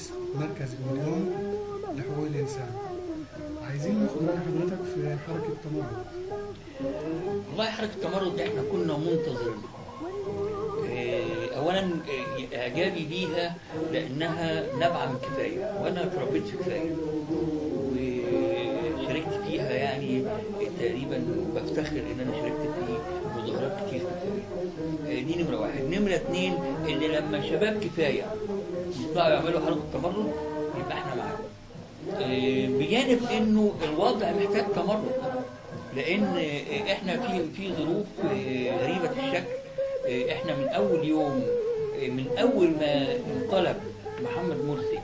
رئيس مركز اليوم لحقوق الإنسان. عايزين ناخد رأي حضرتك في حركة تمرد. والله حركة التمرد احنا كنا منتظرين. اولا اعجابي بيها لانها نابعه من كفايه، وانا اتربيت في كفايه وشاركت فيها يعني تقريبا، وبفتخر ان انا شاركت في مظاهرات كتير في كفايه. دي نمره واحد. نمره اتنين، ان لما شباب كفايه يطلعوا يعملوا حركه تمرد يبقى احنا معاهم. بجانب انه الوضع محتاج تمرد، لان احنا في ظروف غريبه الشكل. احنا من اول يوم، من اول ما انقلب محمد مرسي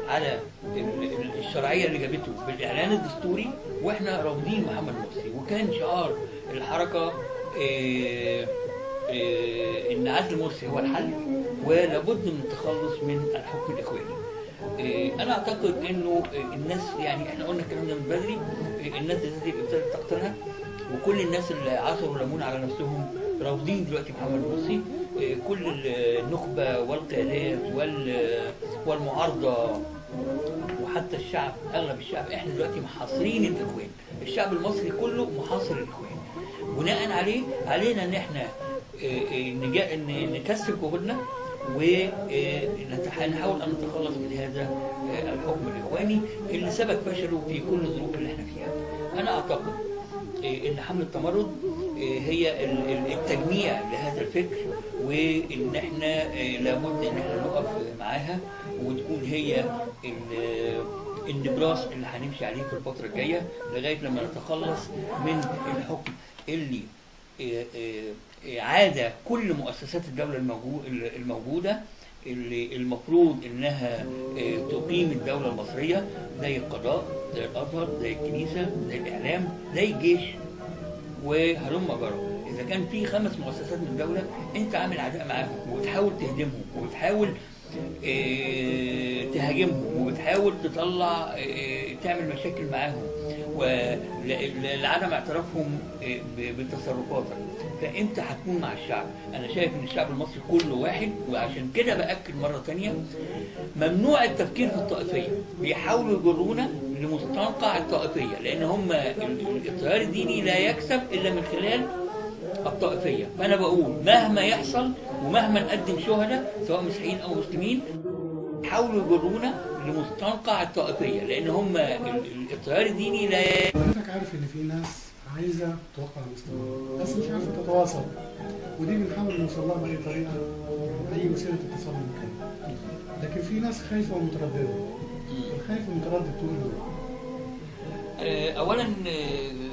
على الشرعيه اللي جابته بالاعلان الدستوري، واحنا رافضين محمد مرسي، وكان شعار الحركه ان عزل مرسي هو الحل، ولابد من التخلص من الحكم الاخواني. انا اعتقد انه الناس، يعني احنا قلنا الكلام ده من بدري، الناس دي ابتدت تقتنع، وكل الناس اللي عصروا الليمون على نفسهم رافضين دلوقتي محمد مرسي. كل النخبه والقيادات والمعارضه وحتى الشعب، اغلب الشعب، احنا دلوقتي محاصرين الاخوان. الشعب المصري كله محاصر الاخوان. بناء عليه علينا ان احنا نكثف جهودنا ونحاول ان نتخلص من هذا الحكم الاخواني اللي سبب فشله في كل الظروف اللي احنا فيها. انا اعتقد ان حمله التمرد هي التجميع لهذا الفكر، وان احنا لابد ان احنا نقف معاها، وتكون هي النبراس اللي هنمشي عليه في الفتره الجايه لغايه لما نتخلص من الحكم اللي عاد كل مؤسسات الدولة الموجودة، اللي المفروض انها تقيم الدولة المصرية، زي القضاء، زي الازهر، زي الكنيسة، زي الاعلام، زي الجيش، وهلم جرى. اذا كان في 5 مؤسسات من الدولة انت عامل عداء معاهم وبتحاول تهدمهم وبتحاول تهاجمهم وبتحاول تطلع تعمل مشاكل معاهم ولعدم اعترافهم بتصرفاتك، فانت هتكون مع الشعب. انا شايف ان الشعب المصري كله واحد، وعشان كده باكد مره تانية ممنوع التفكير في الطائفيه. بيحاولوا يجرونا لمستنقع الطائفيه، لان هم التيار الديني لا يكسب الا من خلال الطائفيه. فانا بقول مهما يحصل ومهما نقدم شهداء سواء مسيحيين او مسلمين، حاولوا يجرونا لمستنقع الطائفيه، لان هم التيار الديني لا حضرتك عارف ان في ناس عايزه توقع الاستمرار بس مش عارفه تتواصل، ودي بنحاول نوصل لها باي طريقه، باي وسيله اتصال ممكن. لكن في ناس خايفه ومتردده. الخايف والمتردد تقول له اولا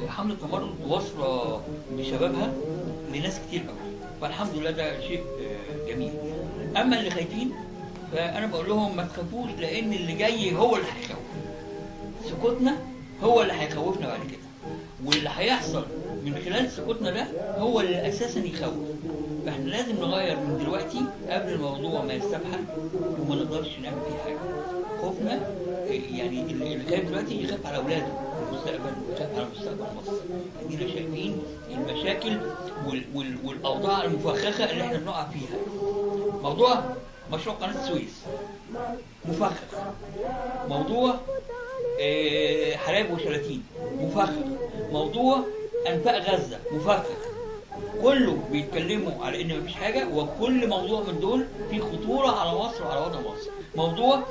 حمله تمرد واصله بشبابها لناس كتير قوي، فالحمد لله ده شيء جميل. اما اللي خايفين فانا بقول لهم ما تخافوش، لان اللي جاي هو اللي هيخوف. سكوتنا هو اللي هيخوفنا بعد كده، واللي هيحصل من خلال سكوتنا ده هو اللي اساسا يخوف. فاحنا لازم نغير من دلوقتي قبل الموضوع ما يستبحل وما نقدرش نعمل فيه حاجه. خوفنا يعني اللي خايف دلوقتي يخاف على اولاده المستقبل، ويخاف على مستقبل مصر. ادينا شايفين المشاكل والاوضاع المفخخه اللي احنا بنقع فيها. موضوع مشروع قناه السويس مفخخ، موضوع حلايب وشلاتين مفخخ، موضوع انفاق غزه مفخخ. كله بيتكلموا على ان مفيش حاجه، وكل موضوع من دول فيه خطوره على مصر وعلى وضع مصر. موضوع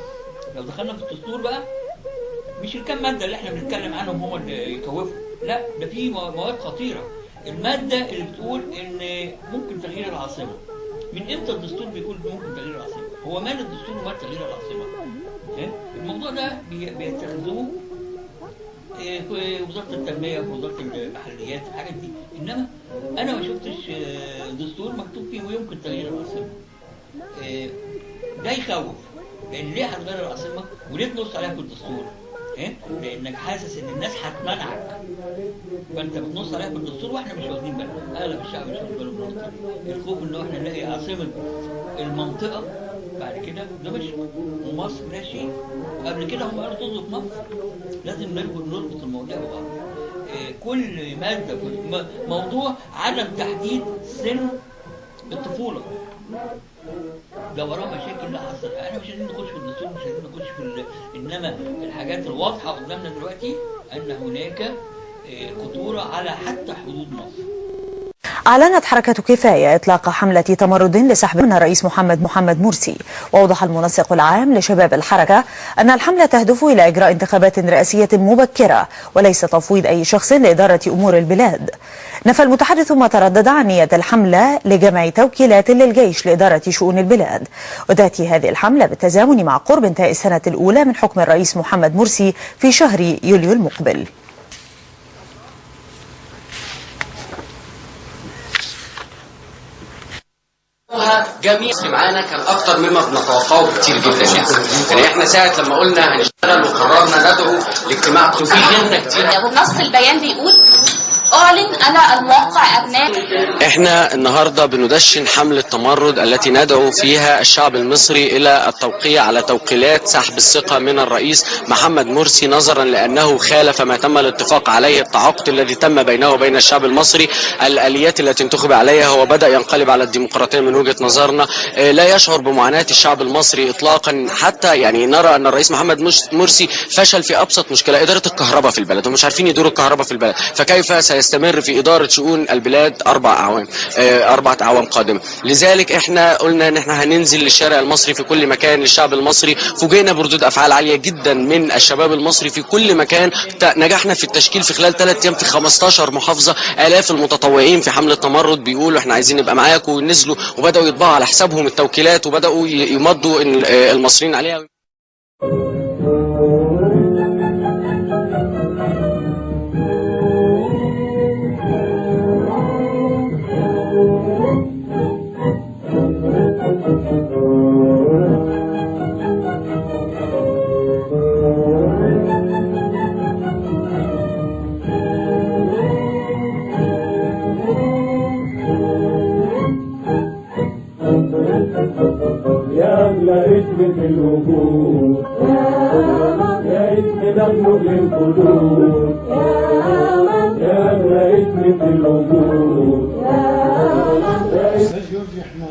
لو دخلنا في الدستور بقى، مش الكام ماده اللي احنا بنتكلم عنهم هم اللي يخوفوا، لا ده في مواد خطيره. الماده اللي بتقول ان ممكن تغيير العاصمه. من امتى الدستور بيقول ممكن تغيير العاصمه؟ هو مال الدستور ومال تغيير العاصمه؟ الموضوع ده بيتخذوه في وزاره التنميه، في وزاره المحليات، الحاجات دي. انما انا ما شفتش دستور مكتوب فيه ويمكن تغيير العاصمه. ده يخوف، لان ليه هتغير العاصمه وليه تنص عليها في الدستور؟ لانك حاسس ان الناس هتمنعك، فانت بتنص عليها في الدستور واحنا مش واخدين بالنا. اغلب الشعب مش واخد باله من النقطه دي. الخوف ان احنا نلاقي عاصمه المنطقه بعد كده دمشق، ومصر لا شيء. وقبل كده هم قالوا طز في مصر. لازم نربط المواضيع ببعض. كل ماده في موضوع عدم تحديد سن الطفوله. ده وراه مشاكل لا حصر. احنا مش عايزين نخش في الدستور، مش عايزين نخش في انما الحاجات الواضحه قدامنا دلوقتي ان هناك خطوره على حتى حدود مصر. أعلنت حركة كفاية إطلاق حملة تمرد لسحب من الرئيس محمد مرسي. وأوضح المنسق العام لشباب الحركة أن الحملة تهدف إلى إجراء انتخابات رئاسية مبكرة وليس تفويض أي شخص لإدارة أمور البلاد. نفى المتحدث ما تردد عن نية الحملة لجمع توكيلات للجيش لإدارة شؤون البلاد. وتأتي هذه الحملة بالتزامن مع قرب انتهاء السنة الأولى من حكم الرئيس محمد مرسي في شهر يوليو المقبل. جميع معانا كان اكتر مما بنتوقعه بكتير جدا يعني احنا ساعه لما قلنا هنشتغل وقررنا ندعو لاجتماع في غيرنا كتير. نص البيان بيقول أعلن على الموقع أبناء. احنا النهارده بندشن حملة تمرد التي ندعو فيها الشعب المصري الى التوقيع على توكيلات سحب الثقة من الرئيس محمد مرسي نظرا لانه خالف ما تم الاتفاق عليه، التعاقد الذي تم بينه وبين الشعب المصري، الاليات التي انتخب عليها. هو بدأ ينقلب على الديمقراطية من وجهة نظرنا. لا يشعر بمعاناة الشعب المصري اطلاقا، حتى يعني نرى ان الرئيس محمد مرسي فشل في ابسط مشكلة، ادارة الكهرباء في البلد. هم مش عارفين يدوروا الكهرباء في البلد، فكيف سيستمر في إدارة شؤون البلاد 4 أعوام قادمة؟ لذلك احنا قلنا ان احنا هننزل للشارع المصري في كل مكان للشعب المصري. فوجئنا بردود افعال عالية جدا من الشباب المصري في كل مكان. نجحنا في التشكيل في خلال 3 أيام في 15 محافظة. آلاف المتطوعين في حملة تمرد بيقولوا احنا عايزين نبقى معاكم، ونزلوا وبدأوا يطبعوا على حسابهم التوكيلات وبدأوا يمضوا المصريين عليها. يا أغلى اسم في الوجود، يا اسم دمه للقلوب، يا أغلى اسم في الوجود. أستاذ جورج، احنا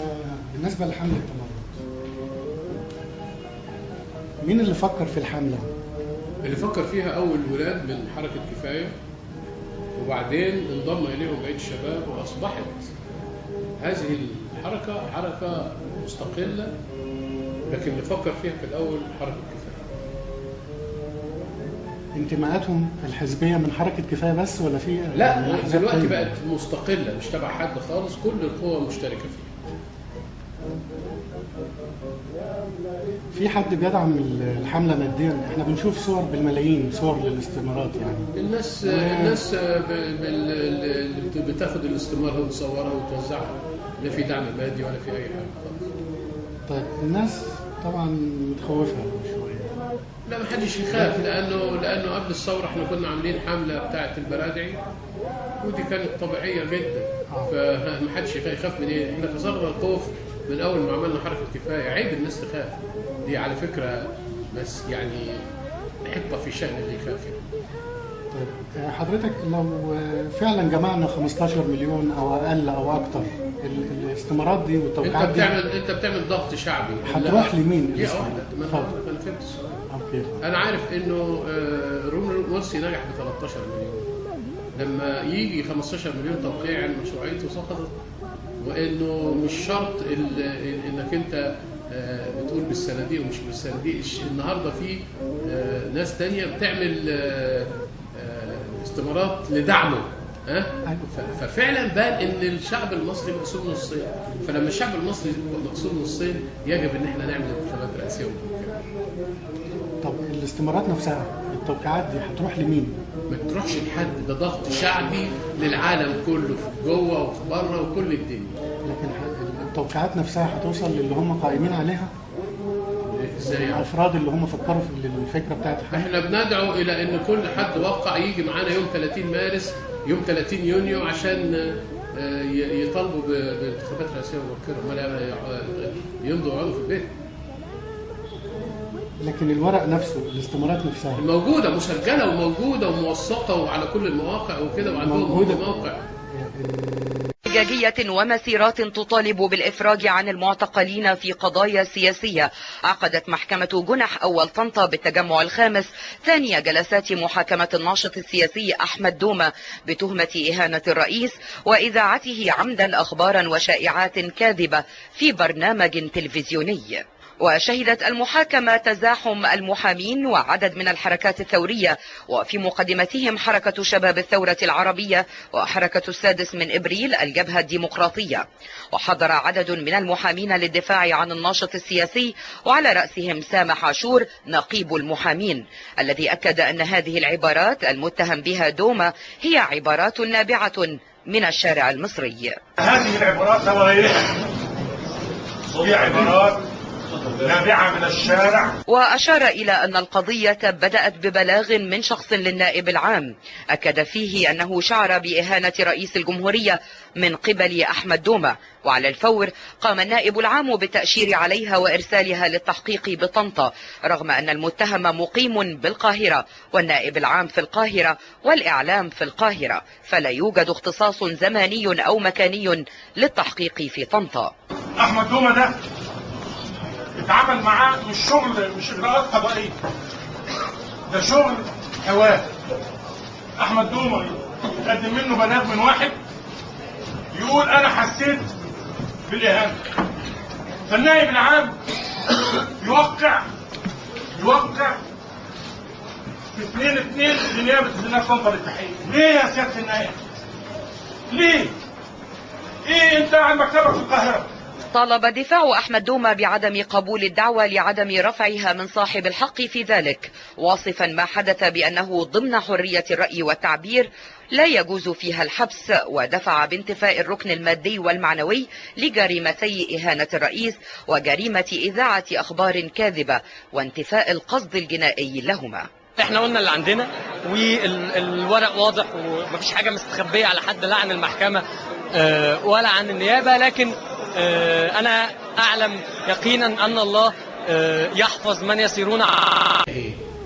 بالنسبة لحملة التمرد مين اللي فكر في الحملة؟ اللي فكر فيها أول ولاد من حركة كفاية، وبعدين انضم إليهم بقية الشباب، وأصبحت هذه الحركة حركة مستقلة، لكن اللي فكر فيها في الأول حركة كفاية. انتماءاتهم الحزبية من حركة كفاية بس ولا في؟ لا، دلوقتي بقت مستقلة مش تبع حد خالص، كل القوى مشتركة فيها. في حد بيدعم الحملة ماديا؟ احنا بنشوف صور بالملايين، صور للاستثمارات يعني. الناس اللي بتاخد الاستثمار وتصورها وتوزعها، لا في دعم مادي ولا في أي حاجة خالص. طيب الناس طبعا متخوفة شوية. لا، ما حدش يخاف، لأنه قبل الثورة احنا كنا عاملين حملة بتاعة البرادعي، ودي كانت طبيعية جدا، فما حدش يخاف من ايه؟ احنا كسرنا الخوف من أول ما عملنا حركة كفاية. عيب الناس تخاف، دي على فكرة بس يعني حطة في شأن اللي يخاف يعني. طيب حضرتك لو فعلا جمعنا 15 مليون أو أقل أو أكتر، الاستثمارات دي والتوقيعات دي انت بتعمل ضغط شعبي. هتروح لمين؟ يا واحدة، انا فهمت السؤال. اوكي. انا عارف انه مرسي نجح ب 13 مليون، لما يجي 15 مليون توقيع مشروعيته سقطت، وانه مش شرط انك انت بتقول بالصناديق ومش بالصناديق. النهارده في ناس تانية بتعمل استثمارات لدعمه، ففعلا بان ان الشعب المصري مقسوم نصين، فلما الشعب المصري مقسوم نصين يجب ان احنا نعمل انتخابات رئاسيه ومبكره. طب الاستثمارات نفسها، التوقيعات دي هتروح لمين؟ ما تروحش لحد، ده ضغط شعبي للعالم كله، في جوه وفي بره وكل الدنيا. لكن التوقيعات نفسها هتوصل للي هم قائمين عليها؟ ازاي؟ الافراد اللي هم فكروا في الفكره بتاعت الحمله. احنا بندعو الى ان كل حد وقع يجي معانا يوم 30 مارس، يوم 30 يونيو، عشان يطالبوا بانتخابات رئاسيه مبكره، امال يمضوا ويقعدوا في البيت. لكن الورق نفسه، الاستثمارات نفسها موجوده مسجله وموجوده وموثقه وعلى كل المواقع وكده، وعندهم موقع. احتجاجية ومسيرات تطالب بالإفراج عن المعتقلين في قضايا سياسية، عقدت محكمة جنح أول طنطا بالتجمع الخامس ثانية جلسات محاكمة الناشط السياسي أحمد دومة بتهمة إهانة الرئيس وإذاعته عمدا أخبارا وشائعات كاذبة في برنامج تلفزيوني. وشهدت المحاكمة تزاحم المحامين وعدد من الحركات الثورية، وفي مقدمتهم حركة شباب الثورة العربية وحركة السادس من إبريل الجبهة الديمقراطية. وحضر عدد من المحامين للدفاع عن الناشط السياسي، وعلى رأسهم سامح عاشور نقيب المحامين، الذي أكد أن هذه العبارات المتهم بها دومة هي عبارات نابعة من الشارع المصري. هذه العبارات وغيرها هي عبارات نابعة من الشارع. وأشار إلى أن القضية بدأت ببلاغ من شخص للنائب العام أكد فيه أنه شعر بإهانة رئيس الجمهورية من قبل أحمد دومة، وعلى الفور قام النائب العام بالتأشير عليها وإرسالها للتحقيق بطنطا، رغم أن المتهم مقيم بالقاهرة والنائب العام في القاهرة والإعلام في القاهرة، فلا يوجد اختصاص زماني أو مكاني للتحقيق في طنطا. أحمد دومة ده اتعامل معاه مش شغل، مش اجراءات قضائيه، ده شغل حوار. احمد دومة يقدم منه بلاغ من واحد يقول انا حسيت بالاهانه، فالنائب العام يوقع في 2/2 لنيابه مدينه طنطا للتحقيق. ليه يا سياده النائب؟ ليه؟ ايه انت على مكتبك في القاهره؟ طالب دفاع أحمد دومة بعدم قبول الدعوة لعدم رفعها من صاحب الحق في ذلك، واصفا ما حدث بأنه ضمن حرية الرأي والتعبير لا يجوز فيها الحبس، ودفع بانتفاء الركن المادي والمعنوي لجريمتي إهانة الرئيس وجريمة إذاعة أخبار كاذبة وانتفاء القصد الجنائي لهما. احنا قلنا اللي عندنا والورق واضح ومفيش حاجة مستخبية على حد لا عن المحكمة ولا عن النيابة، لكن أنا أعلم يقينا أن الله يحفظ من يسيرون.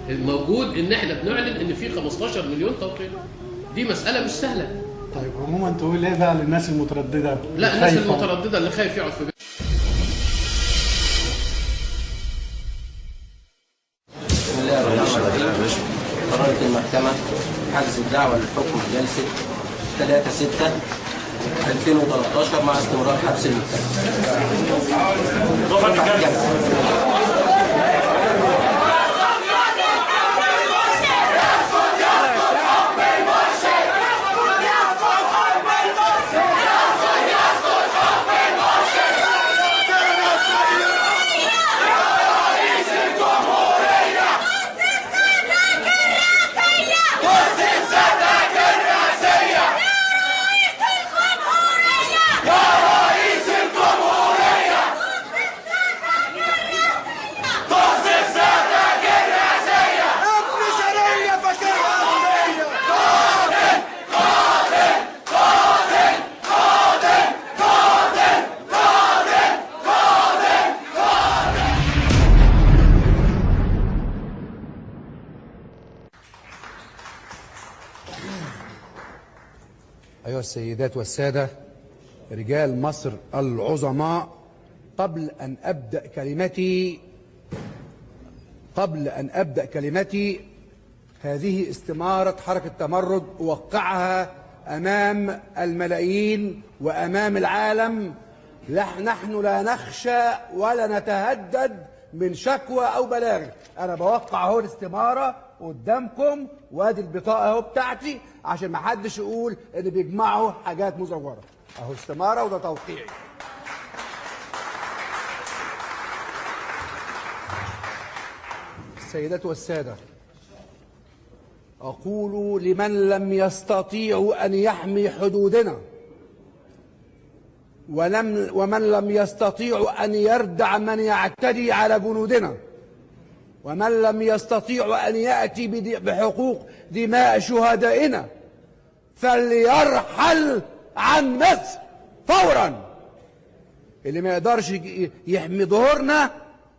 الموجود إن احنا بنعلن إن في 15 مليون توقيع، دي مسألة مش سهلة. طيب عموما تقول ايه بقى للناس المترددة؟ لا، الناس المترددة اللي خايف يقعد في بيته. بسم الله الرحمن الرحيم. قررت المحكمة حجز الدعوة للحكم جلسة 3/6/2013 مع استمرار حبس المتهم. أيها السيدات والسادة رجال مصر العظماء، قبل أن أبدأ كلمتي هذه استمارة حركة تمرد أوقعها أمام الملايين وأمام العالم. نحن لا نخشى ولا نتهدد من شكوى أو بلاغ. أنا بوقع اهو الاستمارة قدامكم، وادي البطاقة اهو بتاعتي عشان ما حدش يقول ان بيجمعوا حاجات مزورة. اهو استمارة وده توقيعي. السيدات والسادة، أقول لمن لم يستطيعوا أن يحمي حدودنا ومن لم يستطيعوا أن يردع من يعتدي على جنودنا، ومن لم يستطيع أن يأتي بحقوق دماء شهدائنا، فليرحل عن مصر فورا. اللي ما يقدرش يحمي ظهورنا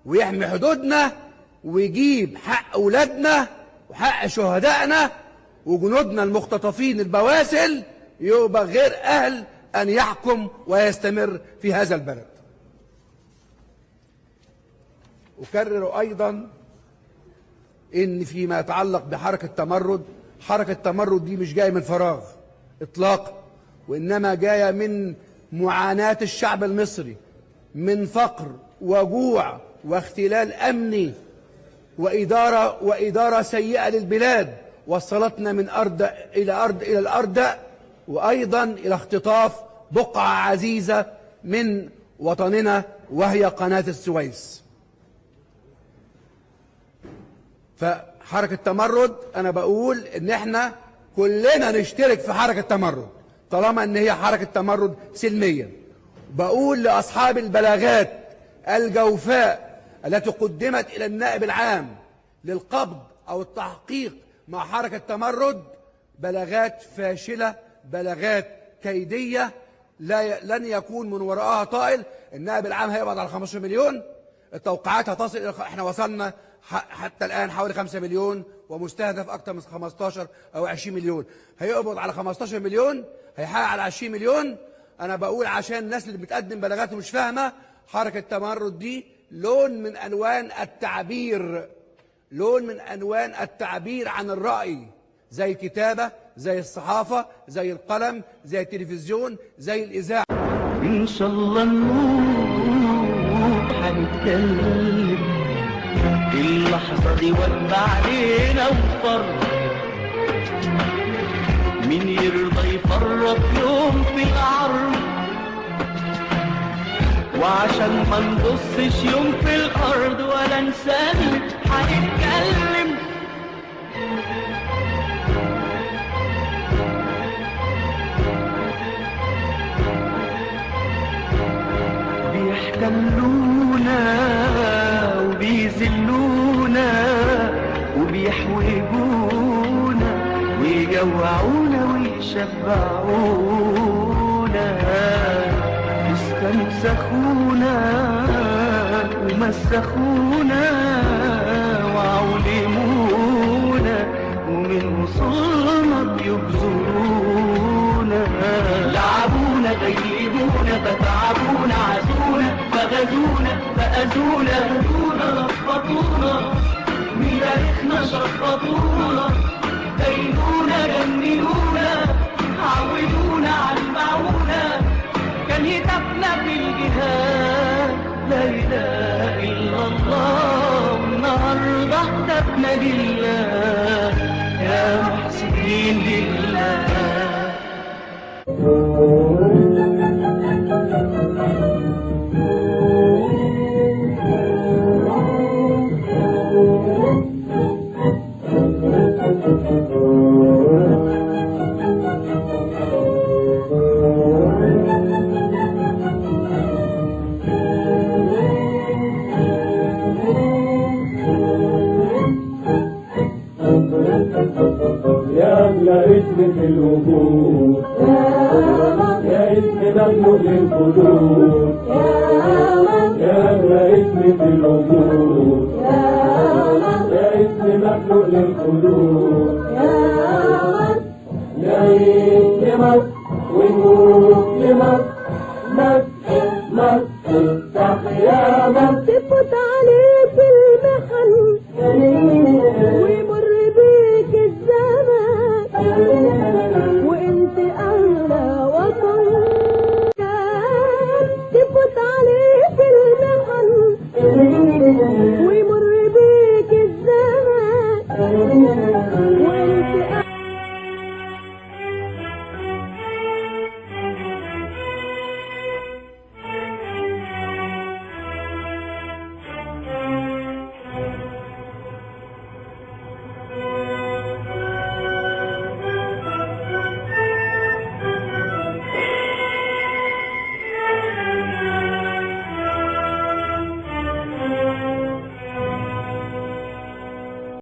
ويحمي حدودنا ويجيب حق أولادنا وحق شهدائنا وجنودنا المختطفين البواسل يبقى غير أهل أن يحكم ويستمر في هذا البلد. أكرر أيضا إن فيما يتعلق بحركة التمرد، حركة التمرد دي مش جاية من فراغ إطلاقا، وإنما جاية من معاناة الشعب المصري من فقر وجوع واختلال أمني وإدارة سيئة للبلاد وصلتنا من أرض إلى الأرض، وأيضا إلى اختطاف بقعة عزيزة من وطننا وهي قناة السويس. فحركة التمرد أنا بقول إن إحنا كلنا نشترك في حركة التمرد طالما إن هي حركة تمرد سلمية. بقول لأصحاب البلاغات الجوفاء التي قدمت إلى النائب العام للقبض أو التحقيق مع حركة تمرد، بلاغات فاشلة، بلاغات كيدية، لن يكون من وراءها طائل. النائب العام هيقبض على 15 مليون، التوقعات هتصل إلى احنا وصلنا حتى الآن حوالي 5 مليون ومستهدف أكثر من 15 أو 20 مليون. هيقبض على 15 مليون، هيحقق على 20 مليون. أنا بقول عشان الناس اللي بتقدم بلاغات ومش فاهمة، حركة التمرد دي لون من ألوان التعبير، لون من ألوان التعبير عن الرأي، زي الكتابة، زي الصحافة، زي القلم، زي التلفزيون، زي الإذاعة. إن شاء الله نروح هنتكلم اللحظة دي ولا علينا وفرق، مين يرضى يفرط يوم في العرض، وعشان ما نبصش يوم في الأرض ولا نسلم هنتكلم. بيحتلونا وبيذلونا وبيحوجونا ويجوعونا ويشبعونا، استنسخونا ومسخونا وعلمونا ومن وصلنا بيبذلونا، لعبونا غيبونا فتعبونا عزونا فغزونا فأذونا هدونا لخبطونا من تاريخنا شخبطونا دينونا جننونا عودونا علمعونا، كان هتافنا في الجهاد لا إله إلا الله، والنهارده هتافنا لله يا محسنين لله. يا أغلى اسم في الوجود، يا اسم مخلوق للخلود، يا أغلى اسم في الوجود، يا اسم مخلوق للخلود، نعيش لمصر ونموت لمصر، مصر مصر تحيا مصر.